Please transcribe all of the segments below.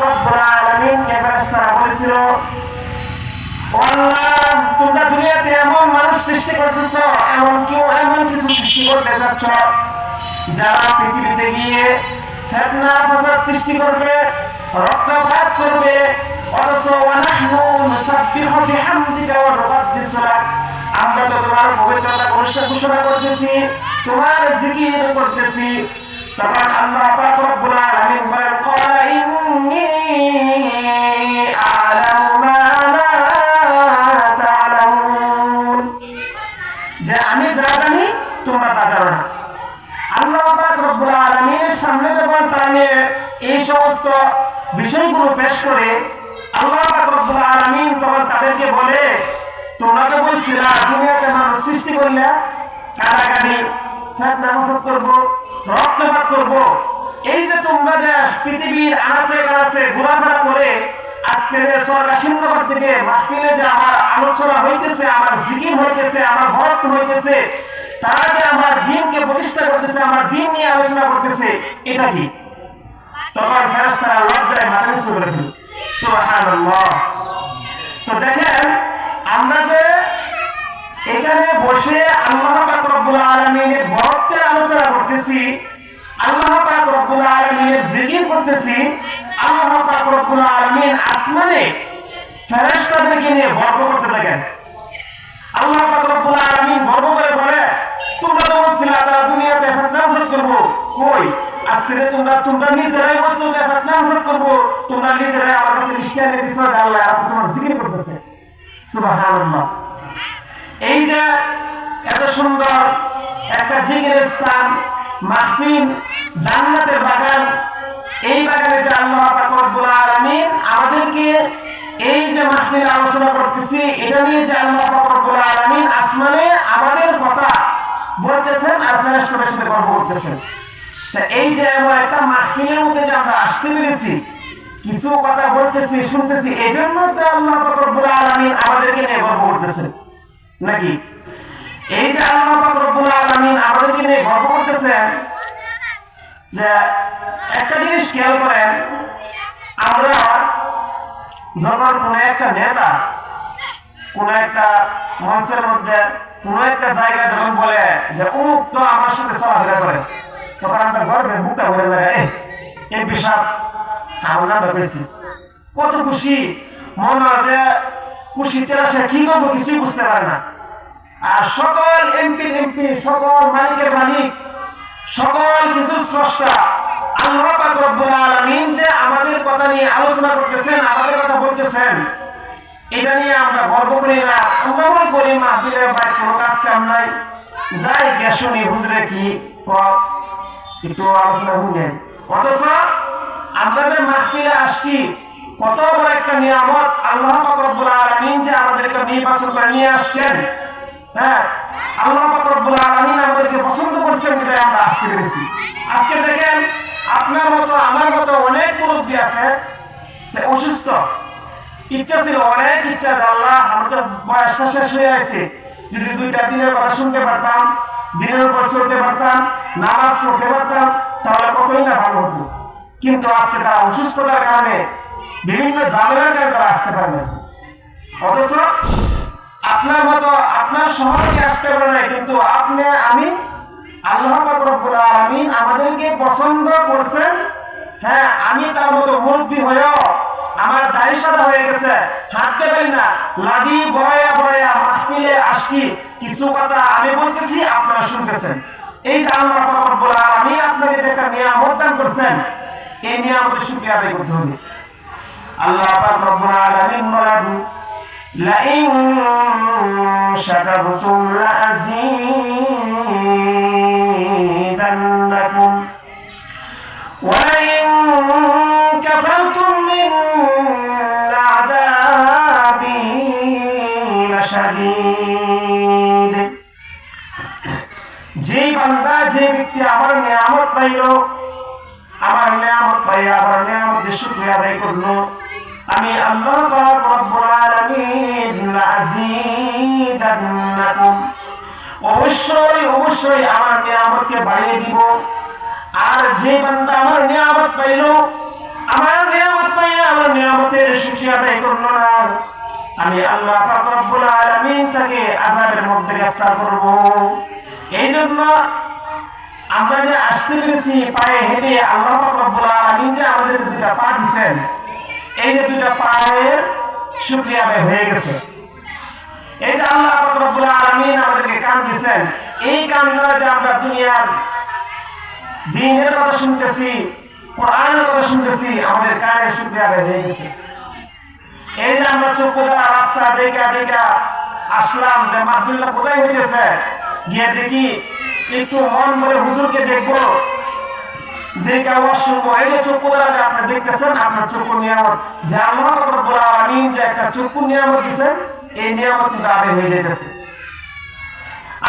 রব্বুল আলামিনকে ফেরেশতারা বলেছিল, আল্লাহ তোমরা দুনিয়াতে এমন মানুষ সৃষ্টি করতেছ, এমন কিছু সৃষ্টি করতে চাচ্ছ যারা পৃথিবীতে গিয়ে ফিতনা ফাসাদ সৃষ্টি করবে, রক্তপাত করবে, অথচ ওয়ানাহনু নুসাব্বিহু বিহামদিকা ওয়া নুকদ্দিসু লাক, আমরা তো তোমার পবিত্রতা ঘোষণা করতেছি, তোমার জিকির করতেছি। তখন আল্লাহ পাক রব্বুল আলামিন বলেন, ক্বালা ইন্নী আ'লামু মা লা তা'লামুন, যে আমি যা জানি তোমরা তা জানো না। আল্লাহ পাক রব্বুল আলামিনের সামনে যখন তারা এই সমস্ত বিষয়গুলো পেশ করে, আল্লাহ পাক রব্বুল আলামিন তখন তাদেরকে বলে, তোমরা তো বলছিলা দুনিয়াতে মানুষ সৃষ্টি করলে কাটাকাটি, ফিতনা ফাসাদ করব, রক্তপাত করব, এই যে তোমরা যে পৃথিবীর আনাচে কানাচে ঘোরাফেরা করে আজকে যে সরকার থেকে মাহফিলে যে আমার আলোচনা হইতেছে, আমার জিকির হইতেছে, আমার ভক্ত হইতেছে, তারা যে আমার দ্বীনকে প্রতিষ্ঠা করতেছে, আমার দ্বীন নিয়ে আলোচনা করতেছে, এটা কি? তখন ফেরেশতারা লজ্জায় মাথা নিচু করে ফেলে। সুবহানাল্লাহ। তো দেখেন, আমরা যে এখানে বসে আল্লাহ পাক রব্বুল আলামিনের বরত্বের আলোচনা করতেছি, আল্লাহ পাক রব্বুল আলামিনের জিকির করতেছি, আল্লাহ পাক রব্বুল আলামিন আসমানে ফেরেশতাদেরকে নিয়ে গর্ব করতে থাকেন। আল্লাহ পাক রব্বুল আলামিন গর্ব করে বলে, তোমরা তো বলছিলা তারা দুনিয়াতে ফিতনা ফাসাদ করব, কই আজকে তোমরা নিজেরাই বলছো যে ফিতনা ফাসাদ করব, তোমরা নিজেরাই আমার কাছে লিস্ট এনে দিছো যে আল্লাহ আপনি তোমার জিকির করতেছে। সুবহানাল্লাহ। এই যে এত সুন্দর একটা জিকিরের স্থান, মাহফিল, জান্নাতের বাগান, এই বাগানে যে আল্লাহ পাক রব্বুল আলামিন আমাদেরকে এই যে মাহফিল আলোচনা করতেছি, এটা নিয়ে যে আল্লাহ পাক রব্বুল আলামিন আসমানে আমাদের কথা বলতেছেন আর ফেরেশতাদের সাথে গর্ব করতেছেন। এই যে এমন একটা মাহফিলের মধ্যে যে আমরা আসতে পেরেছি, কিছু কথা বলতেছি, শুনতেছি, এই জন্য তো আল্লাহ পাক রব্বুল আলামিন আমাদেরকে নিয়ে গর্ব করতেছেন নাকি? এই যে আল্লাহ পাক রব্বুল আলামিন আমাদেরকে নিয়ে গর্ব করতেছেন, যে একটা জিনিস খেয়াল করেন, আমরা যখন কোনো একটা নেতা কোন একটা মঞ্চের মধ্যে কোন একটা জায়গায় যখন বলে যে অমুক তো আমার সাথে চলাফেরা করে, তখন আমরা গর্বে বুকটা ভরে যায়, এই বিষয় আমরা ভেবেছি, কত খুশি মনে হয় যে খুশিটা সে কি করবো কিছুই বুঝতে পারে না। আর সকল এমপি, সকল মালিকের মালিক, সকল কিছু স্রষ্টা আল্লাহ পাক রব্বুল আলামিন যে আমাদের কথা নিয়ে আলোচনা করতেছেন, আমাদের কথা বলতেছেন, এটা নিয়ে আমরা গর্ব করি না? আমরা মনে করি মাহফিলে ভাই কোনো কাজ কাম নাই, যাই গে শুনি হুজুরে কি একটু আলোচনা শুনেন। অথচ আমরা যে মাহফিলে আসছি, কত বড় একটা নিয়ামত আল্লাহ পাক রব্বুল আলামিন যে আমাদেরকে নির্বাচন করে নিয়ে আসছেন। হ্যাঁ, আল্লাহ পাক রব্বুল আলামিন আমাদেরকে পছন্দ করছেন বিধায় আমরা আসতে পেরেছি। আজকে দেখেন, আপনার মতো আমার মতো অনেক মুরব্বী আছে যে অসুস্থ, ইচ্ছা ছিল, অনেক ইচ্ছা যে আল্লাহ আমার তো বয়সটা শেষ হয়ে আছে, যদি 2টা দিনের কথা শুনতে পারতাম, দিনের উপর চলতে পারতাম, নামাজ পড়তে পারতাম, তাহলে কতই না ভালো হতো। কিন্তু আজকে তারা অসুস্থতার কারণে, বিভিন্ন ঝামেলার কারণে তারা আসতে পারবে। অথচ আপনার মতো আপনার শহরে আসতে পারে না, কিন্তু আপনি আমি আল্লাহ পাক রব্বুল আলামিন আমাদেরকে পছন্দ করছেন। হ্যাঁ, আমি তার মতো মুরব্বী হয়েও আমার দাড়ি সাদা হয়ে গেছে, হাঁটতে পারি না, লাঠি বড়াইয়া মাহফিলে আসছি, কিছু কথা আমি বলতেছি, আপনারা শুনতেছেন। এই যে আল্লাহ পাক রব্বুল আলামিন আপনাদের একটা নিয়ামত দান করছেন, এই নিয়ামতের শুকরিয়া আদায় করতে হবে। আল্লাহ পাক রব্বুল আলামিন বলেন, লাইন শাকারতুম লাযীদান্নাকুম ওয়া লাইন কাফারতুম মিন আযাবি লাশাদীদ। যে বান্দা, যে ব্যক্তি আমার নিয়ামত পাইল, আমার নিয়ামত পাইয়া আমার নিয়ামতের শুকরিয়া আদায় করলো, আমি আল্লাহ পাক রব্বুল আলামিন লাযীদান্নাকুম, অবশ্যই আমার নিয়ামতকে বাড়িয়ে দিব। আর যে বান্দা আমার নিয়ামত পাইল, আমার নিয়ামত পাইয়া শুকরিয়া আদায় করলো না, আমি আল্লাহ পাক রব্বুল আলামিন তাকে আযাবের মধ্যে গ্রেফতার করব। এই জন্য আমরা যে আসতে পেরেছি পায়ে হেঁটে, আল্লাহ পাক রব্বুল আলামিন যে আমাদের দুইটা পা দিয়েছেন, এই যে দুইটা পায়ের শুকরিয়া আদায় হয়ে গেছে। এই যে আল্লাহ পাক রব্বুল আলামিন আমাদেরকে কান দিয়েছেন, এই কান দ্বারা যে আমরা দুনিয়ার দ্বীনের কথা শুনতেছি, কোরআনের কথা শুনতেছি, আমাদের কানের শুকরিয়া আদায় হয়ে গেছে। এই যে আমরা চক্ষু দ্বারা রাস্তা দেখা দেখা আসলাম, যে মাহফিলটা কোথায় হইতেছে, গিয়ে দেখি একটু মন ভরে হুজুরকে দেখবো, দেখে আওয়াজ শুনবো। এই যে চক্ষু দ্বারা যে আপনি দেখতেছেন, আপনার চক্ষু নিয়ামত, যে আল্লাহ রাব্বুল আলামিন যে একটা চক্ষু নিয়ামত দিয়েছেন, এই নিয়ামত কিন্তু আদায় হয়ে যাইতেছে।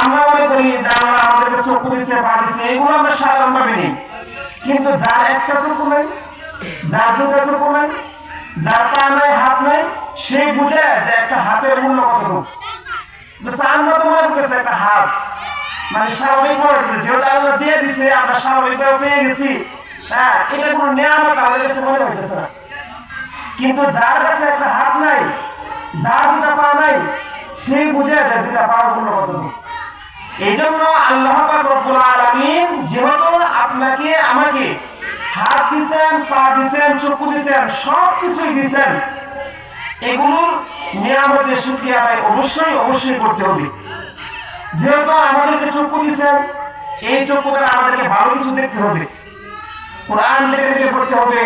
আমরা মনে করি যে আল্লাহ আমাদেরকে চক্ষু দিচ্ছে, পা দিচ্ছে, এগুলো আমরা সাধারণ ভাবে নিই। কিন্তু যার একটা চক্ষু নাই, যার দুটো চক্ষু নাই, যার পা নাই, হাত নাই, সে বুঝে যে একটা হাতের মূল্য কতটুকু। আমরা তো মনে করতেছি একটা হাত মানে স্বাভাবিক মনে হচ্ছে, যেহেতু আল্লাহ দিয়ে দিচ্ছে, আমরা স্বাভাবিকভাবে পেয়ে গেছি। হ্যাঁ, এটা কোনো নিয়ামত আমাদের কাছে মনে হইতেছে না। কিন্তু যার কাছে একটা হাত নাই, যার দুটা পা নাই, সে বুঝে যে দুটা পাওয়ার মূল্য কতটুকু। এই জন্য আল্লাহ পাক রব্বুল আলামিন যেহেতু আপনাকে আমাকে হাত দিচ্ছেন, পা দিচ্ছেন, চক্ষু দিচ্ছেন, সব কিছুই দিচ্ছেন, এগুলোর নিয়ামতের শুকরিয়া আদায় অবশ্যই করতে হবে। যেহেতু আমাদেরকে চক্ষু দিচ্ছেন, এই চক্ষু দ্বারা আমাদেরকে ভালো কিছু দেখতে হবে, কোরআন দেখে দেখে পড়তে হবে,